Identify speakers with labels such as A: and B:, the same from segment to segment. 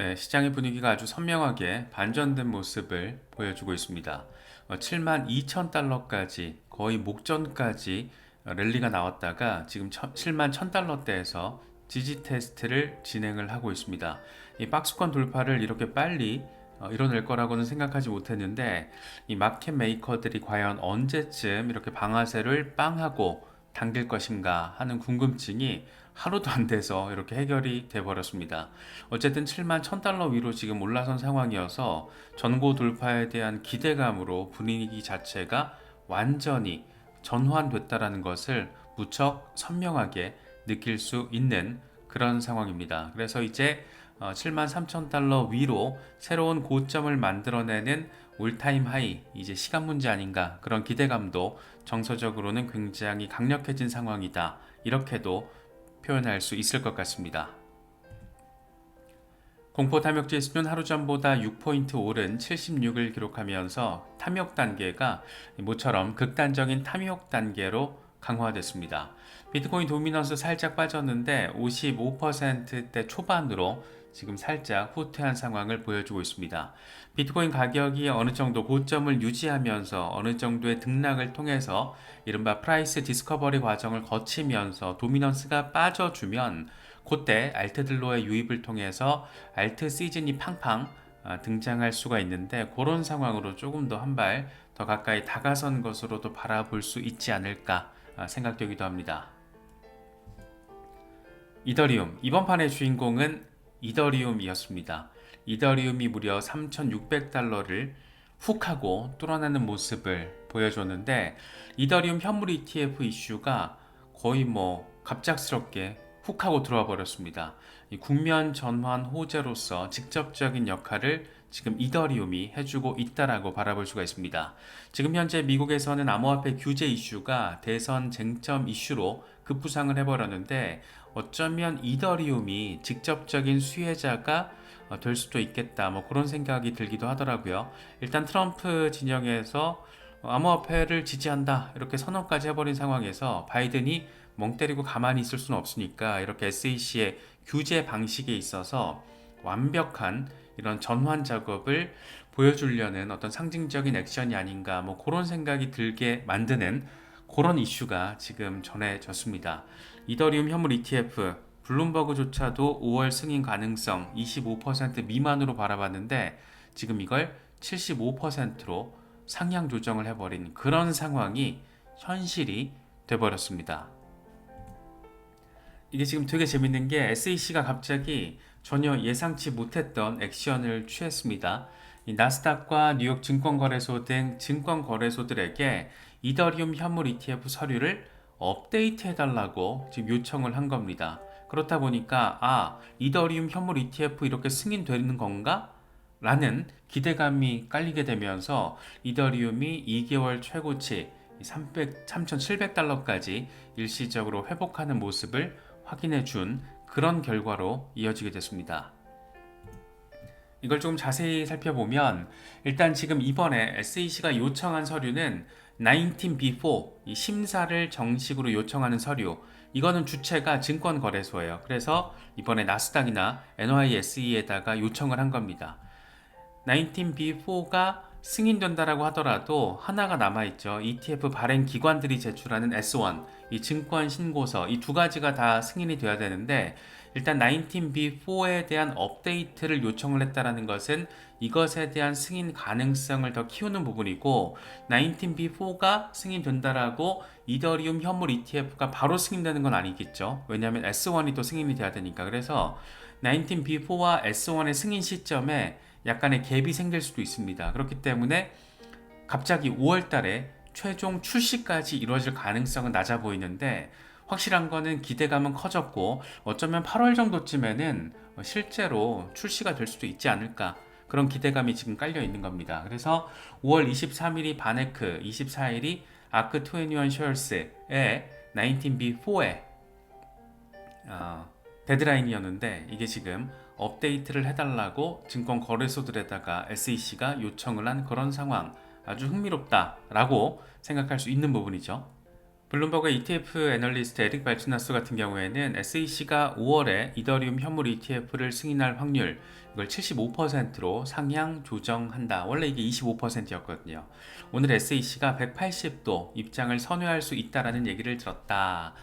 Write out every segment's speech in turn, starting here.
A: 네, 시장의 분위기가 아주 선명하게 반전된 모습을 보여주고 있습니다. 7만 2천 달러까지 거의 목전까지 랠리가 나왔다가 지금 7만 1천 달러대에서 지지 테스트를 진행을 하고 있습니다. 이 박스권 돌파를 이렇게 빨리 이뤄낼 거라고는 생각하지 못했는데 이 마켓 메이커들이 과연 언제쯤 이렇게 방아쇠를 빵하고 당길 것인가 하는 궁금증이 하루도 안 돼서 이렇게 해결이 돼 버렸습니다. 어쨌든 7만 1,000달러 위로 지금 올라선 상황이어서 전고 돌파에 대한 기대감으로 분위기 자체가 완전히 전환됐다라는 것을 무척 선명하게 느낄 수 있는 그런 상황입니다. 그래서 이제 7만 3천 달러 위로 새로운 고점을 만들어내는 올타임 하이, 이제 시간 문제 아닌가, 그런 기대감도 정서적으로는 굉장히 강력해진 상황이다, 이렇게도 표현할 수 있을 것 같습니다. 공포 탐욕 지수는 하루 전보다 6포인트 오른 76을 기록하면서 탐욕 단계가 모처럼 극단적인 탐욕 단계로 강화됐습니다. 비트코인 도미넌스 살짝 빠졌는데 55%대 초반으로 지금 살짝 후퇴한 상황을 보여주고 있습니다. 비트코인 가격이 어느 정도 고점을 유지하면서 어느 정도의 등락을 통해서 이른바 프라이스 디스커버리 과정을 거치면서 도미넌스가 빠져주면 그때 알트들로의 유입을 통해서 알트 시즌이 팡팡 등장할 수가 있는데, 그런 상황으로 조금 더 한 발 더 가까이 다가선 것으로도 바라볼 수 있지 않을까 생각되기도 합니다. 이더리움, 이번 판의 주인공은 이더리움이었습니다. 이더리움이 무려 3,600달러를 훅 하고 뚫어나는 모습을 보여줬는데, 이더리움 현물 ETF 이슈가 거의 갑작스럽게 훅 하고 들어와 버렸습니다. 이 국면 전환 호재로서 직접적인 역할을 지금 이더리움이 해주고 있다라고 바라볼 수가 있습니다. 지금 현재 미국에서는 암호화폐 규제 이슈가 대선 쟁점 이슈로 급부상을 해버렸는데, 어쩌면 이더리움이 직접적인 수혜자가 될 수도 있겠다, 그런 생각이 들기도 하더라고요. 일단 트럼프 진영에서 암호화폐를 지지한다 이렇게 선언까지 해버린 상황에서 바이든이 멍 때리고 가만히 있을 수는 없으니까 이렇게 SEC의 규제 방식에 있어서 완벽한 이런 전환 작업을 보여주려는 어떤 상징적인 액션이 아닌가, 그런 생각이 들게 만드는 그런 이슈가 지금 전해졌습니다. 이더리움 현물 ETF 블룸버그조차도 5월 승인 가능성 25% 미만으로 바라봤는데 지금 이걸 75%로 상향 조정을 해버린 그런 상황이 현실이 돼버렸습니다. 이게 지금 되게 재밌는 게 SEC가 갑자기 전혀 예상치 못했던 액션을 취했습니다. 이 나스닥과 뉴욕 증권거래소 등 증권거래소들에게 이더리움 현물 ETF 서류를 업데이트 해달라고 지금 요청을 한 겁니다. 그렇다 보니까 이더리움 현물 ETF 이렇게 승인되는 건가? 라는 기대감이 깔리게 되면서 이더리움이 2개월 최고치 3,700달러까지 일시적으로 회복하는 모습을 확인해 준 그런 결과로 이어지게 됐습니다. 이걸 좀 자세히 살펴보면 일단 지금 이번에 SEC가 요청한 서류는 19B4, 이 심사를 정식으로 요청하는 서류, 이거는 주체가 증권거래소예요. 그래서 이번에 나스닥이나 NYSE에다가 요청을 한 겁니다. 19B4가 승인된다라고 하더라도 하나가 남아있죠. ETF 발행 기관들이 제출하는 S1, 이 증권 신고서, 이 두 가지가 다 승인이 돼야 되는데, 일단 19B4에 대한 업데이트를 요청을 했다라는 것은 이것에 대한 승인 가능성을 더 키우는 부분이고, 19B4가 승인된다라고 이더리움 현물 ETF가 바로 승인되는 건 아니겠죠. 왜냐하면 S1이 또 승인이 돼야 되니까. 그래서 19B4와 S1의 승인 시점에 약간의 갭이 생길 수도 있습니다. 그렇기 때문에 갑자기 5월 달에 최종 출시까지 이루어질 가능성은 낮아 보이는데, 확실한 거는 기대감은 커졌고 어쩌면 8월 정도쯤에는 실제로 출시가 될 수도 있지 않을까, 그런 기대감이 지금 깔려 있는 겁니다. 그래서 5월 23일이 바네크, 24일이 아크 21 쉐어스의 19B4의 데드라인이었는데, 이게 지금 업데이트를 해달라고 증권 거래소들에다가 SEC가 요청을 한 그런 상황, 아주 흥미롭다라고 생각할 수 있는 부분이죠. 블룸버그 ETF 애널리스트 에릭 발츠나스 같은 경우에는 SEC가 5월에 이더리움 현물 ETF를 승인할 확률 이걸 75%로 상향 조정한다. 원래 이게 25%였거든요. 오늘 SEC가 180도 입장을 선회할 수 있다라는 얘기를 들었다.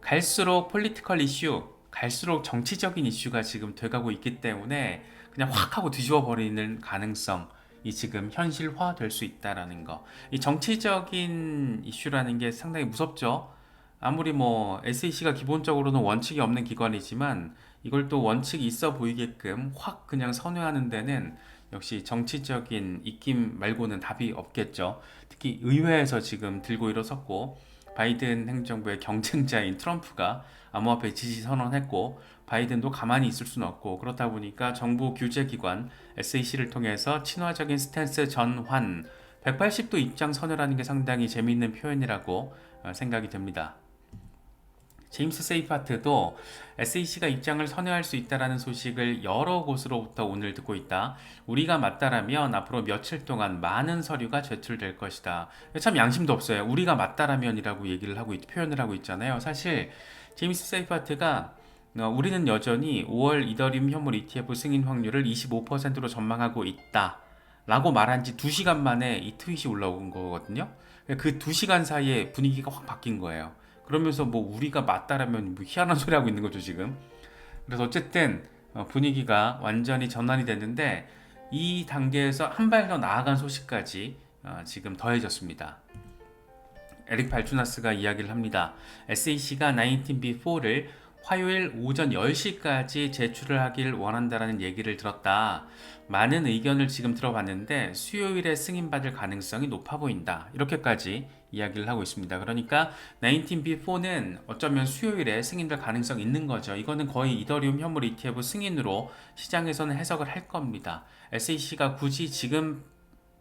A: 갈수록 폴리티컬 이슈, 갈수록 정치적인 이슈가 지금 돼가고 있기 때문에 그냥 확 하고 뒤집어 버리는 가능성 이 지금 현실화 될 수 있다라는 거. 이 정치적인 이슈라는 게 상당히 무섭죠. 아무리 뭐 SEC가 기본적으로는 원칙이 없는 기관이지만 이걸 또 원칙이 있어 보이게끔 확 그냥 선회하는 데는 역시 정치적인 입김 말고는 답이 없겠죠. 특히 의회에서 지금 들고 일어섰고 바이든 행정부의 경쟁자인 트럼프가 암호화폐 지지 선언했고 바이든도 가만히 있을 수는 없고 그렇다 보니까 정부 규제기관 SEC를 통해서 친화적인 스탠스 전환 180도 입장 선회라는 게 상당히 재미있는 표현이라고 생각이 됩니다. 제임스 세이파트도 SEC가 입장을 선회할 수 있다는 소식을 여러 곳으로부터 오늘 듣고 있다. 우리가 맞다라면 앞으로 며칠 동안 많은 서류가 제출될 것이다. 참 양심도 없어요. 우리가 맞다라면이라고 얘기를 하고 표현을 하고 있잖아요. 사실 제임스 세이파트가 우리는 여전히 5월 이더리움 현물 ETF 승인 확률을 25%로 전망하고 있다. 라고 말한 지 2시간 만에 이 트윗이 올라온 거거든요. 그 2시간 사이에 분위기가 확 바뀐 거예요. 그러면서 뭐 우리가 맞다라면 뭐 희한한 소리 하고 있는 거죠 지금. 그래서 어쨌든 분위기가 완전히 전환이 됐는데 이 단계에서 한 발 더 나아간 소식까지 지금 더해졌습니다. 에릭 발추나스가 이야기를 합니다. SEC가 19B4를 화요일 오전 10시까지 제출을 하길 원한다라는 얘기를 들었다. 많은 의견을 지금 들어봤는데 수요일에 승인받을 가능성이 높아 보인다. 이렇게까지 이야기를 하고 있습니다. 그러니까 19B4는 어쩌면 수요일에 승인될 가능성이 있는 거죠. 이거는 거의 이더리움 현물 ETF 승인으로 시장에서는 해석을 할 겁니다. SEC가 굳이 지금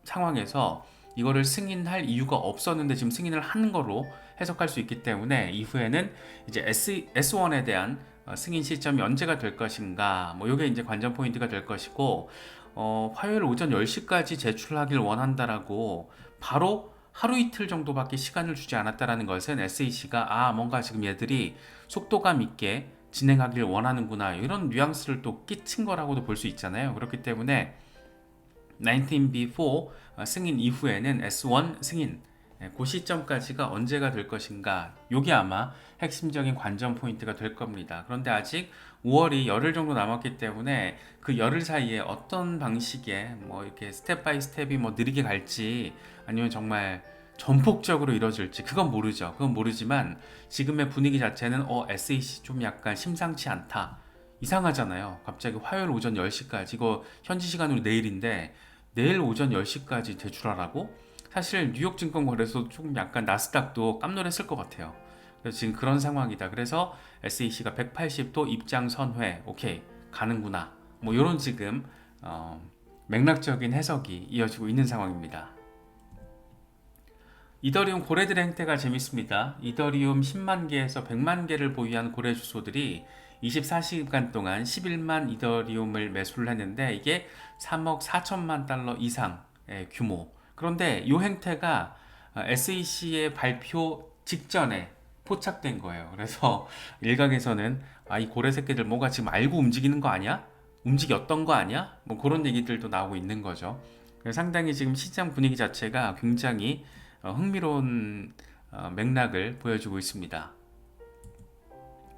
A: 상황에서 이거를 승인할 이유가 없었는데 지금 승인을 하는 거로 해석할 수 있기 때문에 이후에는 이제 S1에 대한 승인 시점이 언제가 될 것인가 뭐 이게 이제 관전 포인트가 될 것이고 화요일 오전 10시까지 제출하길 원한다라고 바로 하루 이틀 정도밖에 시간을 주지 않았다라는 것은 SEC가 뭔가 지금 얘들이 속도감 있게 진행하길 원하는구나 이런 뉘앙스를 또 끼친 거라고도 볼 수 있잖아요. 그렇기 때문에 19B4 승인 이후에는 S1 승인 그 시점까지가 언제가 될 것인가 요게 아마 핵심적인 관전 포인트가 될 겁니다. 그런데 아직 5월이 열흘 정도 남았기 때문에 그 열흘 사이에 어떤 방식의 뭐 이렇게 스텝 바이 스텝이 뭐 느리게 갈지 아니면 정말 전폭적으로 이루어질지 그건 모르죠. 그건 모르지만 지금의 분위기 자체는 SEC 좀 약간 심상치 않다. 이상하잖아요. 갑자기 화요일 오전 10시까지 이거 현지 시간으로 내일인데 내일 오전 10시까지 제출하라고? 사실 뉴욕 증권거래소 조금 약간 나스닥도 깜놀했을 것 같아요. 그래서 지금 그런 상황이다. 그래서 SEC가 180도 입장 선회 오케이 가는구나. 뭐 이런 지금 맥락적인 해석이 이어지고 있는 상황입니다. 이더리움 고래들의 행태가 재밌습니다. 이더리움 10만 개에서 100만 개를 보유한 고래 주소들이 24시간 동안 11만 이더리움을 매수를 했는데 이게 3억 4천만 달러 이상의 규모. 그런데 이 행태가 SEC의 발표 직전에 포착된 거예요. 그래서 일각에서는 이 고래 새끼들 뭔가 지금 알고 움직이는 거 아니야? 움직였던 거 아니야? 뭐 그런 얘기들도 나오고 있는 거죠. 상당히 지금 시장 분위기 자체가 굉장히 흥미로운 맥락을 보여주고 있습니다.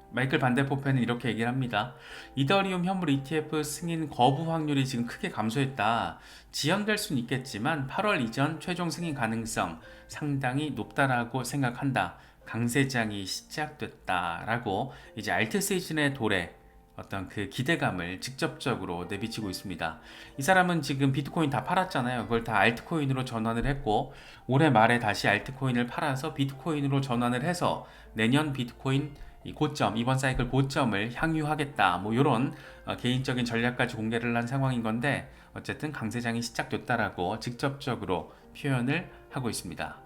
A: 마이클 반데포펜은 이렇게 얘기를 합니다. 이더리움 현물 ETF 승인 거부 확률이 지금 크게 감소했다. 지연될 수는 있겠지만 8월 이전 최종 승인 가능성 상당히 높다라고 생각한다. 강세장이 시작됐다라고 이제 알트 시즌의 도래 어떤 그 기대감을 직접적으로 내비치고 있습니다. 이 사람은 지금 비트코인 다 팔았잖아요. 그걸 다 알트코인으로 전환을 했고 올해 말에 다시 알트코인을 팔아서 비트코인으로 전환을 해서 내년 비트코인 고점, 이번 사이클 고점을 향유하겠다. 뭐 이런 개인적인 전략까지 공개를 한 상황인 건데 어쨌든 강세장이 시작됐다라고 직접적으로 표현을 하고 있습니다.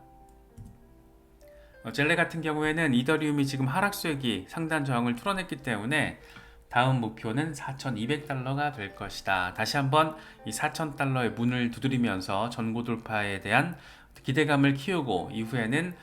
A: 젤레 같은 경우에는 이더리움이 지금 하락수액이 상단 저항을 뚫어냈기 때문에 다음 목표는 4,200달러가 될 것이다. 다시 한번 이 4,000달러의 문을 두드리면서 전고 돌파에 대한 기대감을 키우고 이후에는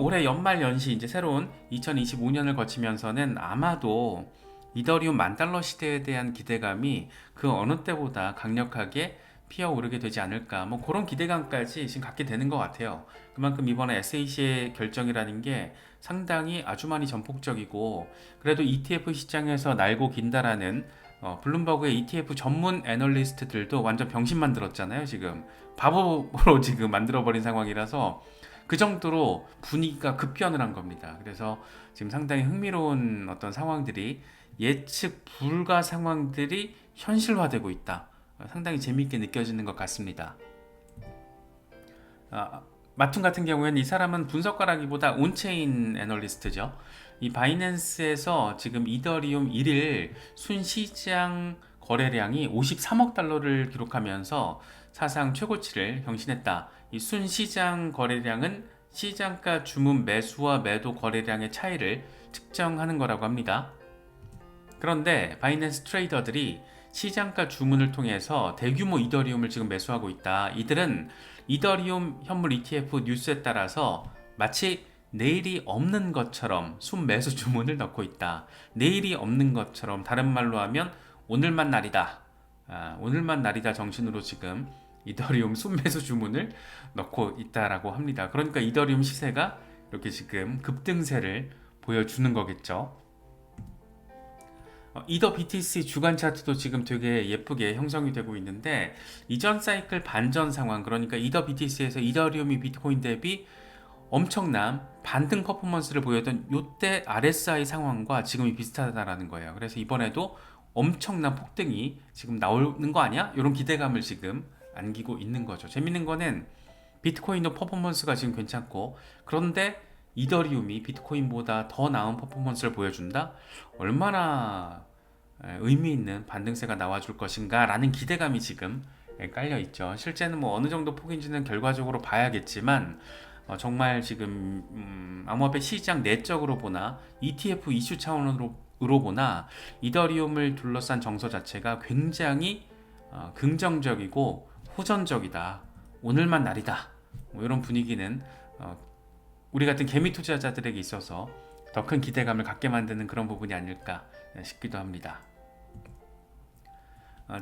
A: 올해 연말 연시 이제 새로운 2025년을 거치면서는 아마도 이더리움 10,000달러 시대에 대한 기대감이 그 어느 때보다 강력하게 피어오르게 되지 않을까, 뭐 그런 기대감까지 지금 갖게 되는 것 같아요. 그만큼 이번에 SAC의 결정이라는 게 상당히 아주 많이 전폭적이고, 그래도 ETF 시장에서 날고 긴다라는 블룸버그의 ETF 전문 애널리스트들도 완전 병신 만들었잖아요. 지금 바보로 지금 만들어버린 상황이라서 그 정도로 분위기가 급변을 한 겁니다. 그래서 지금 상당히 흥미로운 어떤 상황들이, 예측 불가 상황들이 현실화되고 있다. 상당히 재미있게 느껴지는 것 같습니다. 마툰 같은 경우에는 이 사람은 분석가라기보다 온체인 애널리스트죠. 이 바이낸스에서 지금 이더리움 1일 순시장 거래량이 53억 달러를 기록하면서 사상 최고치를 경신했다. 이 순시장 거래량은 시장가 주문 매수와 매도 거래량의 차이를 측정하는 거라고 합니다. 그런데 바이낸스 트레이더들이 시장가 주문을 통해서 대규모 이더리움을 지금 매수하고 있다. 이들은 이더리움 현물 ETF 뉴스에 따라서 마치 내일이 없는 것처럼 순매수 주문을 넣고 있다. 내일이 없는 것처럼, 다른 말로 하면 오늘만 날이다. 오늘만 날이다 정신으로 지금 이더리움 순매수 주문을 넣고 있다라고 합니다. 그러니까 이더리움 시세가 이렇게 지금 급등세를 보여주는 거겠죠. 이더 BTC 주간 차트도 지금 되게 예쁘게 형성이 되고 있는데, 이전 사이클 반전 상황, 그러니까 이더 BTC에서 이더리움이 비트코인 대비 엄청난 반등 퍼포먼스를 보였던 이때 RSI 상황과 지금이 비슷하다라는 거예요. 그래서 이번에도 엄청난 폭등이 지금 나오는 거 아니야? 이런 기대감을 지금 안기고 있는 거죠. 재밌는 거는 비트코인도 퍼포먼스가 지금 괜찮고, 그런데 이더리움이 비트코인보다 더 나은 퍼포먼스를 보여준다? 얼마나 의미 있는 반등세가 나와줄 것인가 라는 기대감이 지금 깔려 있죠. 실제는 뭐 어느 정도 폭인지는 결과적으로 봐야겠지만, 정말 지금 암호화폐 시장 내적으로 보나 ETF 이슈 차원으로 보나 이더리움을 둘러싼 정서 자체가 굉장히 긍정적이고 호전적이다. 오늘만 날이다. 뭐 이런 분위기는 우리 같은 개미 투자자들에게 있어서 더 큰 기대감을 갖게 만드는 그런 부분이 아닐까 싶기도 합니다.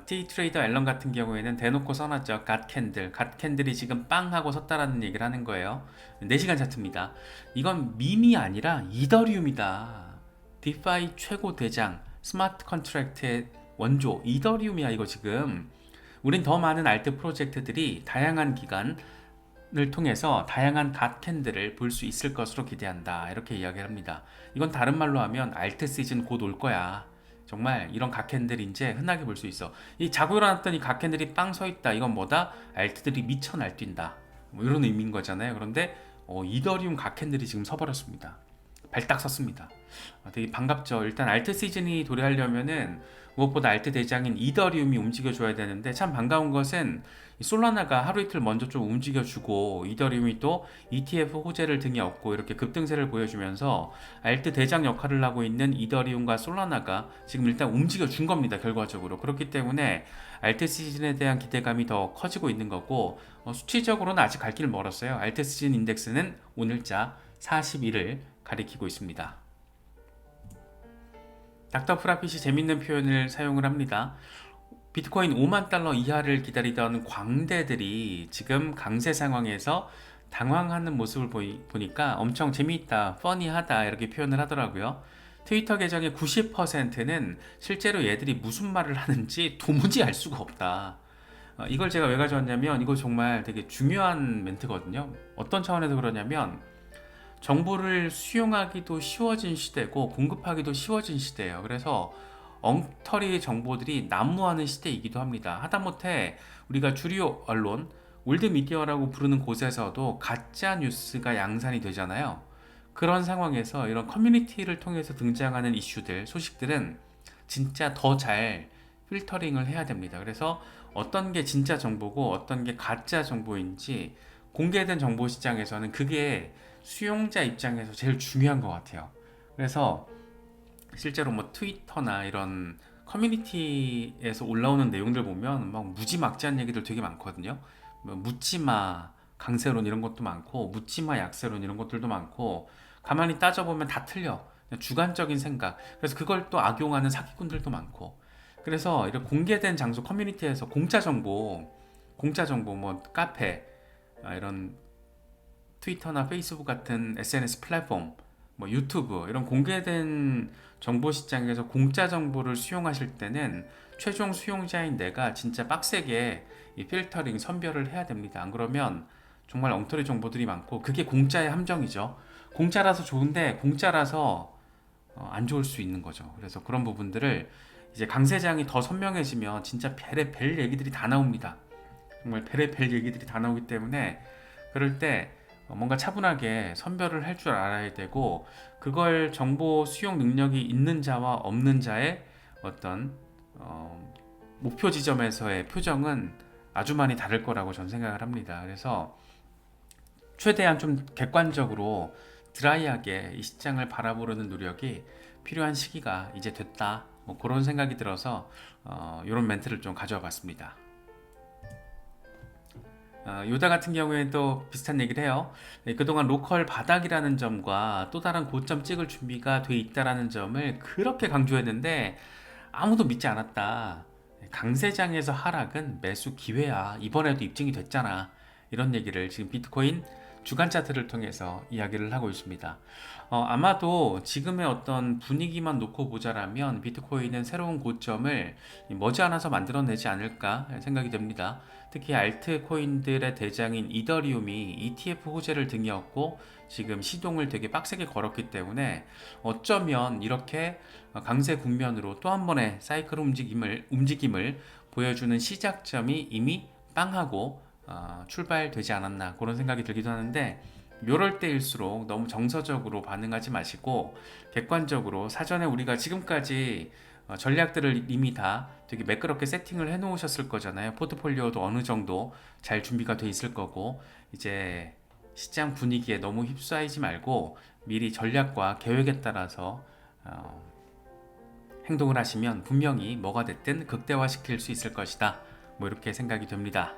A: T트레이더 앨런 같은 경우에는 대놓고 써놨죠. 갓캔들이 지금 빵 하고 섰다라는 얘기를 하는 거예요. 4시간 차트입니다. 이건 밈이 아니라 이더리움이다. 디파이 최고 대장, 스마트 컨트랙트의 원조 이더리움이야. 이거 지금 우린 더 많은 알트 프로젝트들이 다양한 기간을 통해서 다양한 갓캔들을 볼 수 있을 것으로 기대한다. 이렇게 이야기를 합니다. 이건 다른 말로 하면 알트 시즌 곧 올 거야. 정말 이런 갓캔들이 이제 흔하게 볼 수 있어. 이 자고 일어났더니 갓캔들이 빵 서 있다. 이건 뭐다? 알트들이 미쳐 날뛴다. 뭐 이런 의미인 거잖아요. 그런데 이더리움 갓캔들이 지금 서버렸습니다. 발딱 섰습니다. 되게 반갑죠. 일단 알트 시즌이 도래하려면은 무엇보다 알트 대장인 이더리움이 움직여줘야 되는데, 참 반가운 것은 솔라나가 하루 이틀 먼저 좀 움직여주고 이더리움이 또 ETF 호재를 등에 업고 이렇게 급등세를 보여주면서 알트 대장 역할을 하고 있는 이더리움과 솔라나가 지금 일단 움직여준 겁니다. 결과적으로. 그렇기 때문에 알트 시즌에 대한 기대감이 더 커지고 있는 거고, 수치적으로는 아직 갈 길 멀었어요. 알트 시즌 인덱스는 오늘자 41을 가리키고 있습니다. 닥터 프라핏이 재밌는 표현을 사용을 합니다. 비트코인 5만 달러 이하를 기다리던 광대들이 지금 강세 상황에서 당황하는 모습을 보니까 엄청 재미있다, 퍼니하다 이렇게 표현을 하더라고요. 트위터 계정의 90%는 실제로 얘들이 무슨 말을 하는지 도무지 알 수가 없다. 이걸 제가 왜 가져왔냐면, 이거 정말 되게 중요한 멘트거든요. 어떤 차원에서 그러냐면, 정보를 수용하기도 쉬워진 시대고 공급하기도 쉬워진 시대예요. 그래서 엉터리 정보들이 난무하는 시대이기도 합니다. 하다못해 우리가 주류 언론, 올드미디어라고 부르는 곳에서도 가짜 뉴스가 양산이 되잖아요. 그런 상황에서 이런 커뮤니티를 통해서 등장하는 이슈들, 소식들은 진짜 더 잘 필터링을 해야 됩니다. 그래서 어떤 게 진짜 정보고 어떤 게 가짜 정보인지 공개된 정보 시장에서는 그게 수용자 입장에서 제일 중요한 것 같아요. 그래서 실제로 뭐 트위터나 이런 커뮤니티에서 올라오는 내용들 보면 막 무지막지한 얘기들 되게 많거든요. 뭐 묻지마, 강세론 이런 것도 많고 묻지마 약세론 이런 것들도 많고 가만히 따져보면 다 틀려. 그냥 주관적인 생각. 그래서 그걸 또 악용하는 사기꾼들도 많고. 그래서 이런 공개된 장소 커뮤니티에서 공짜 정보 뭐 카페 이런 트위터나 페이스북 같은 SNS 플랫폼, 뭐 유튜브 이런 공개된 정보 시장에서 공짜 정보를 수용하실 때는 최종 수용자인 내가 진짜 빡세게 이 필터링 선별을 해야 됩니다. 안 그러면 정말 엉터리 정보들이 많고 그게 공짜의 함정이죠. 공짜라서 좋은데 공짜라서 안 좋을 수 있는 거죠. 그래서 그런 부분들을 이제 강세장이 더 선명해지면 진짜 별의 별 얘기들이 다 나옵니다. 정말 별의 별 얘기들이 다 나오기 때문에 그럴 때 뭔가 차분하게 선별을 할 줄 알아야 되고 그걸 정보 수용 능력이 있는 자와 없는 자의 어떤 목표 지점에서의 표정은 아주 많이 다를 거라고 저는 생각을 합니다. 그래서 최대한 좀 객관적으로 드라이하게 이 시장을 바라보려는 노력이 필요한 시기가 이제 됐다. 뭐 그런 생각이 들어서 이런 멘트를 좀 가져와 봤습니다. 요다 같은 경우에도 비슷한 얘기를 해요. 네, 그동안 로컬 바닥이라는 점과 또 다른 고점 찍을 준비가 돼 있다라는 점을 그렇게 강조했는데 아무도 믿지 않았다. 강세장에서 하락은 매수 기회야. 이번에도 입증이 됐잖아. 이런 얘기를 지금 비트코인 주간 차트를 통해서 이야기를 하고 있습니다. 아마도 지금의 어떤 분위기만 놓고 보자라면 비트코인은 새로운 고점을 머지않아서 만들어내지 않을까 생각이 됩니다. 특히 알트코인들의 대장인 이더리움이 ETF 호재를 등이었고 지금 시동을 되게 빡세게 걸었기 때문에 어쩌면 이렇게 강세 국면으로 또 한 번의 사이클 움직임을 보여주는 시작점이 이미 빵하고 출발되지 않았나 그런 생각이 들기도 하는데 요럴 때일수록 너무 정서적으로 반응하지 마시고 객관적으로 사전에 우리가 지금까지 전략들을 이미 다 되게 매끄럽게 세팅을 해 놓으셨을 거잖아요. 포트폴리오도 어느 정도 잘 준비가 돼 있을 거고 이제 시장 분위기에 너무 휩싸이지 말고 미리 전략과 계획에 따라서 행동을 하시면 분명히 뭐가 됐든 극대화시킬 수 있을 것이다. 뭐 이렇게 생각이 됩니다.